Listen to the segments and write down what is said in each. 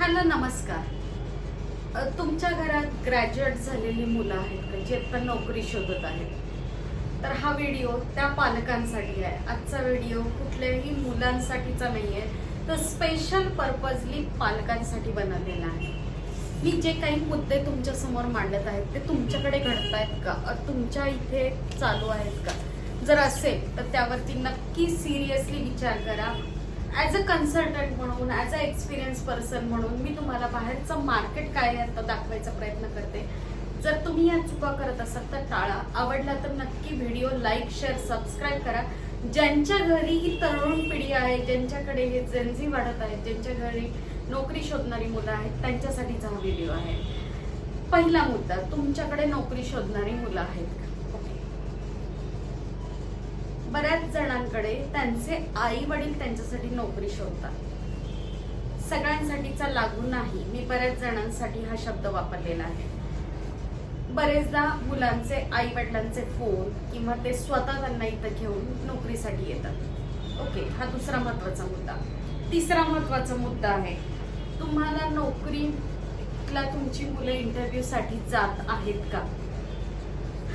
सगळ्यांना नमस्कार। तुमच्या घरात ग्रॅज्युएट झालेली मुलं आहेत का जी आता नोकरी शोधत आहेत? तर हा व्हिडिओ त्या पालकांसाठी आहे। आजचा व्हिडिओ कुठल्याही मुलांसाठीचा नाहीये, तर स्पेशल पर्पजली पालकांसाठी बनवलेला आहे। मी जे काही मुद्दे तुमच्या समोर मांडत आहेत ते तुमच्याकडे घडतायत का, तुमच्या इथे चालू आहेत का? जर असेल तर त्यावरती नक्की सिरियसली विचार करा। ॲज अ कन्सल्टंट म्हणून, ॲज अ एक्सपिरियन्स पर्सन म्हणून मी तुम्हाला बाहेरचं मार्केट काय आहे आता दाखवायचा प्रयत्न करते। जर तुम्ही या चुका करत असाल तर टाळा, आवडला तर नक्की व्हिडिओ लाईक, शेअर, सबस्क्राईब करा। ज्यांच्या घरी ही तरुण पिढी आहे, ज्यांच्याकडे हे जेनझी वाढत आहे, ज्यांच्या घरी नोकरी शोधणारी मुलं आहेत, त्यांच्यासाठीचा हा व्हिडिओ आहे। पहिला मुद्दा, तुमच्याकडे नोकरी शोधणारी मुलं आहेत का? बऱ्याच जणांकडे त्यांचे आई वडील त्यांच्यासाठी नोकरी शोधतात। सगळ्यांसाठीचा लागू नाही, मी बऱ्याच जणांसाठी हा शब्द वापरलेला आहे। बरेचदा मुलांचे आई वडिलांचे फोन किंवा ते स्वतः त्यांना इथं घेऊन नोकरीसाठी येतात। ओके, हा दुसरा महत्वाचा मुद्दा। तिसरा महत्वाचा मुद्दा आहे, तुम्हाला नोकरीला तुमची मुलं इंटरव्ह्यू साठी जात आहेत का?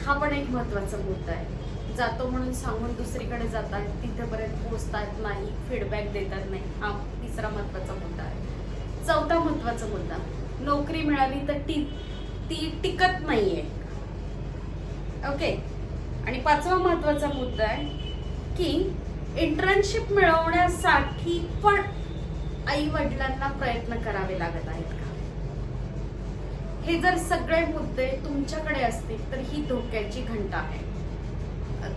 हा पण एक महत्वाचा मुद्दा आहे। जातो म्हणून सांगून दुसरीकडे जात आहेत, तिथेपर्यंत पोहोचतात नाही, फीडबॅक देतात नाही, हा तिसरा महत्वाचा मुद्दा आहे। चौथा महत्वाचा मुद्दा, नोकरी मिळाली तर ती टिकत नाहीये। ओके, आणि पाचवा महत्वाचा मुद्दा आहे की इंटर्नशिप मिळवण्यासाठी पण आई वडिलांना प्रयत्न करावे लागत आहेत का? हे जर सगळे मुद्दे तुमच्याकडे असतील तर ही धोक्याची घंटा आहे।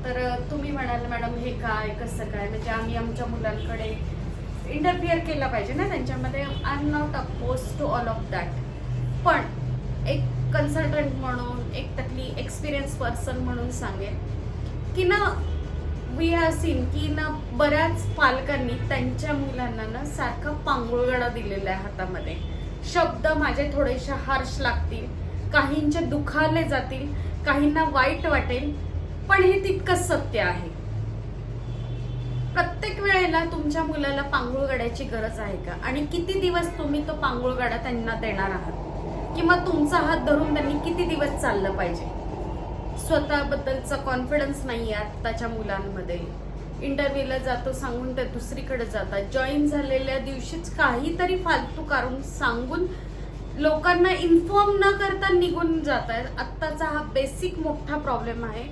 तर तुम्ही म्हणाल मॅडम हे काय, कसं काय, म्हणजे आम्ही आमच्या मुलांकडे इंटरफिअर केला पाहिजे ना त्यांच्यामध्ये। I am not oppose to all of that, पण एक कन्सल्टंट म्हणून, एक त्यातली एक्सपिरियन्स पर्सन म्हणून सांगेन की ना, वी हॅव सीन की ना बऱ्याच पालकांनी त्यांच्या मुलांना ना सारखा पांगुळगडा दिलेला आहे हातामध्ये। शब्द माझे थोडेसे हार्श लागतील, काहींचे दुखावले जातील, काहींना वाईट वाटेल, पण हे तितकंच सत्य आहे। प्रत्येक वेळेला तुमच्या मुलाला पांगुळगड्याची गरज आहे का? आणि किती दिवस तुम्ही तो पांगुळगडा त्यांना देणार आहात? किंवा तुमचा हात धरून त्यांनी किती दिवस चाललं पाहिजे? स्वतःबद्दलचा कॉन्फिडन्स नाही आहे आत्ताच्या मुलांमध्ये। इंटरव्ह्यूला जातो सांगून ते दुसरीकडे जातात। जॉईन झालेल्या दिवशीच काहीतरी फालतू कारण सांगून लोकांना इन्फॉर्म न करता निघून जात आहेत। आत्ताचा हा बेसिक मोठा प्रॉब्लेम आहे।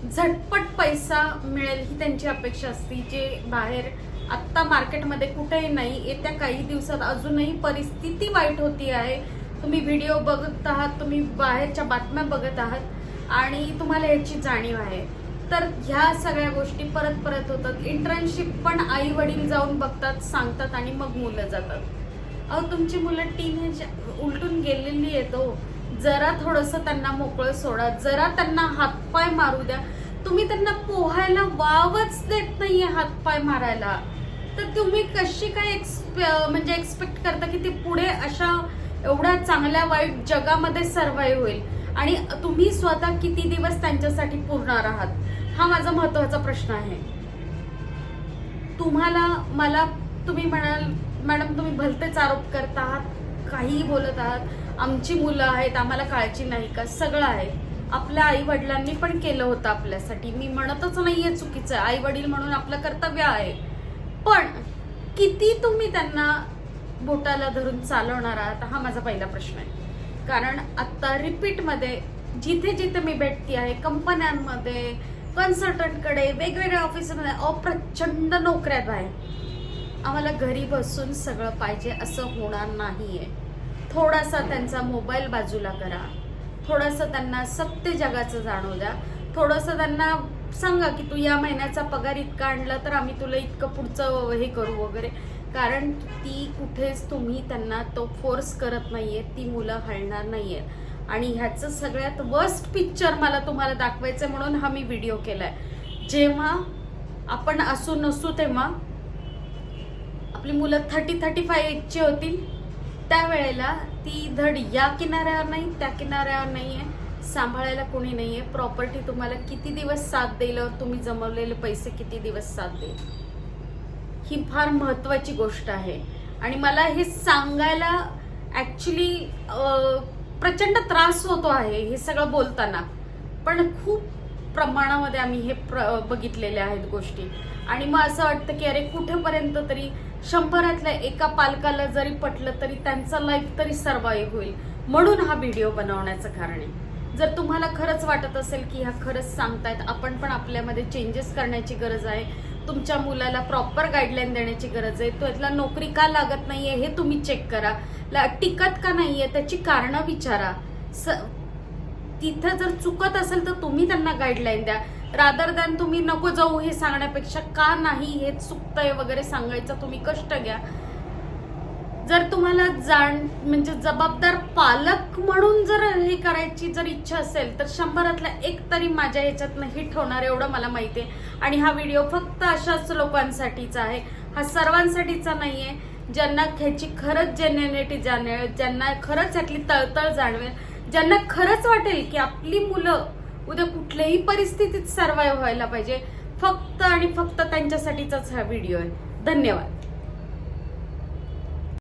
झटपट पैसा मिळेल ही त्यांची अपेक्षा असते, जे बाहेर आत्ता मार्केटमध्ये कुठेही नाही। येत्या काही दिवसात अजूनही परिस्थिती वाईट होती आहे। तुम्ही व्हिडिओ बघत आहात, तुम्ही बाहेरच्या बातम्या बघत आहात आणि तुम्हाला याची जाणीव आहे। तर ह्या सगळ्या गोष्टी परत परत होतात। इंटर्नशिप पण आई वडील जाऊन बघतात, सांगतात आणि मग मुलं जातात। अहो, तुमची मुलं टीनेज उलटून गेलेली येतो, जरा थोडंसं त्यांना मोकळं सोडा, जरा त्यांना हातपाय मारू द्या। तुम्ही त्यांना पोहायला वावच देत नाहीये हातपाय मारायला, तर तुम्ही कशी काय म्हणजे एक्सपेक्ट करता की ते पुढे अशा एवढ्या चांगल्या वाईट जगामध्ये सर्व्हाइव्ह होईल? आणि तुम्ही स्वतः किती दिवस त्यांच्यासाठी पुरणार आहात? हा माझा महत्वाचा प्रश्न आहे। तुम्ही म्हणाल मॅडम तुम्ही भलतेच आरोप करत आहात, काहीही बोलत आहात, आमची मुलं आहेत, आम्हाला काळजी नाही का? सगळं आहे, आपल्या आई वडिलांनी पण केलं होतं आपल्यासाठी। मी म्हणतच नाहीये चुकीचं आहे, आई वडील म्हणून आपलं कर्तव्य आहे, पण किती तुम्ही त्यांना बोटाला धरून चालवणार आहात? हा माझा पहिला प्रश्न आहे। कारण आता रिपीटमध्ये जिथे जिथे मी भेटती आहे, कंपन्यांमध्ये, कन्सल्टंटकडे, वेगवेगळ्या ऑफिसमध्ये, प्रचंड नोकऱ्या आहेत। आम्हाला घरी बसून सगळं पाहिजे असं होणार नाहीये। थोडासा त्यांचा मोबाईल बाजूला करा, थोडंसं त्यांना सत्य जगाचं जाणू द्या, थोडंसं त्यांना सांगा की तू या महिन्याचा पगार इतका आणला तर आम्ही तुला इतकं पुढचं हे करू वगैरे। कारण ती कुठेच तुम्ही त्यांना तो फोर्स करत नाहीये, ती मुलं हलणार नाहीयेत। आणि ह्याचं सगळ्यात वर्स्ट पिक्चर मला तुम्हाला दाखवायचं म्हणून हा मी व्हिडिओ केलाय। जेव्हा आपण असू नसू तेव्हा आपली मुलं 30-35 एजची होतील, त्यावेळेला ती धड या किनाऱ्यावर नाही, त्या किनाऱ्यावर नाहीये, सांभाळायला कोणी नाहीये। प्रॉपर्टी तुम्हाला किती दिवस साथ देईल, तुम्ही जमवलेले पैसे किती दिवस साथ देईल, ही फार महत्वाची गोष्ट आहे। आणि मला हे सांगायला ऍक्च्युली प्रचंड त्रास होतो आहे हे सगळं बोलताना, पण खूप प्रमाणामध्ये आम्ही हे बघितलेले आहेत गोष्टी. आणि मग असं वाटतं की अरे कुठेपर्यंत तरी 100तल्या एका पालकाला जरी पटलं तरी त्यांचं लाईफ तरी सर्वाइव्ह होईल, म्हणून हा व्हिडिओ बनवण्याचं कारण आहे. जर तुम्हाला खरंच वाटत असेल की ह्या खरंच सांगतायत, आपण पण आपल्यामध्ये चेंजेस करण्याची गरज आहे, तुमच्या मुलाला प्रॉपर गाईडलाईन देण्याची गरज आहे, तो यातला नोकरी का लागत नाहीये हे तुम्ही चेक करा, टिकत का नाहीये त्याची कारणं विचारा. तिथं जर चुकत असेल तर तुम्ही त्यांना गाईडलाईन द्या, रादर दॅन तुम्ही नको जाऊ हे सांगण्यापेक्षा का नाही हे चुकतंय वगैरे सांगायचं तुम्ही कष्ट घ्या. जर तुम्हाला म्हणजे जबाबदार पालक म्हणून जर हे करायची जर इच्छा असेल तर 100तल्या एक तरी माझ्या ह्याच्यातनं हिट होणार एवढं मला माहिती आहे. आणि हा व्हिडिओ फक्त अशाच लोकांसाठीचा आहे, हा सर्वांसाठीचा नाहीये. ज्यांना ह्याची खरंच जेन्युइनिटी जाणवेल, ज्यांना खरंच यातली तळतळ जाणवेल, ज्यांना खरंच वाटेल की आपली मुलं उद्या कुठल्याही परिस्थितीत सर्वाइव्ह व्हायला पाहिजे, फक्त आणि फक्त त्यांच्यासाठीचाच हा व्हिडिओ आहे. धन्यवाद.